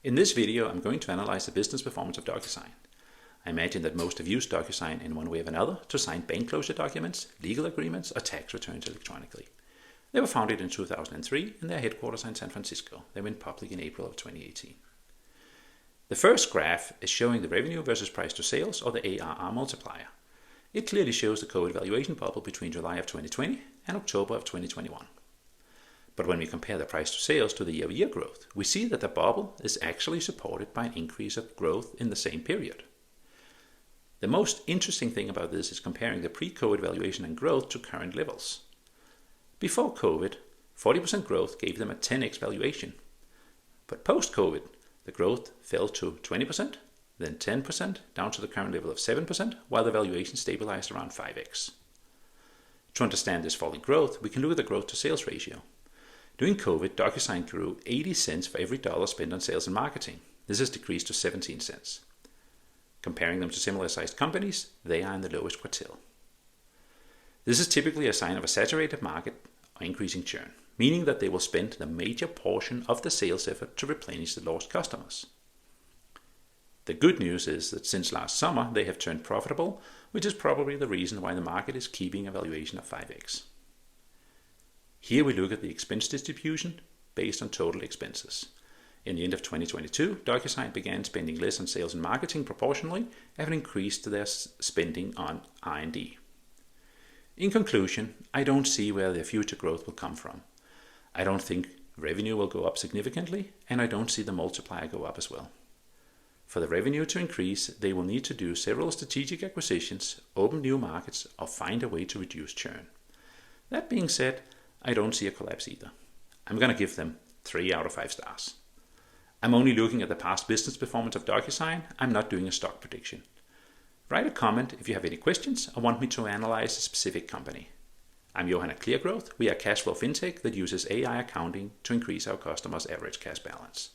In this video, I'm going to analyze the business performance of DocuSign. I imagine that most have used DocuSign in one way or another to sign bank closure documents, legal agreements, or tax returns electronically. They were founded in 2003 and their headquarters are in San Francisco. They went public in April of 2018. The first graph is showing the revenue versus price to sales, or the ARR multiplier. It clearly shows the COVID valuation bubble between July of 2020 and October of 2021. But when we compare the price to sales to the year-over-year growth, we see that the bubble is actually supported by an increase of growth in the same period. The most interesting thing about this is comparing the pre-COVID valuation and growth to current levels. Before COVID, 40% growth gave them a 10x valuation. But post-COVID, the growth fell to 20%, then 10%, down to the current level of 7%, while the valuation stabilized around 5x. To understand this falling growth, we can look at the growth to sales ratio. During COVID, DocuSign grew 80 cents for every dollar spent on sales and marketing. This has decreased to 17 cents. Comparing them to similar sized companies, they are in the lowest quartile. This is typically a sign of a saturated market or increasing churn, meaning that they will spend the major portion of the sales effort to replenish the lost customers. The good news is that since last summer, they have turned profitable, which is probably the reason why the market is keeping a valuation of 5x. Here we look at the expense distribution based on total expenses. In the end of 2022, DocuSign began spending less on sales and marketing proportionally, having increased their spending on R&D. In conclusion, I don't see where their future growth will come from. I don't think revenue will go up significantly, and I don't see the multiplier go up as well. For the revenue to increase, they will need to do several strategic acquisitions, open new markets, or find a way to reduce churn. That being said, I don't see a collapse either. I'm going to give them 3 out of 5 stars. I'm only looking at the past business performance of DocuSign. I'm not doing a stock prediction. Write a comment if you have any questions or want me to analyze a specific company. I'm Johan at ClearGrowth. We are Cash-Flow FinTech that uses AI accounting to increase our customers' average cash balance.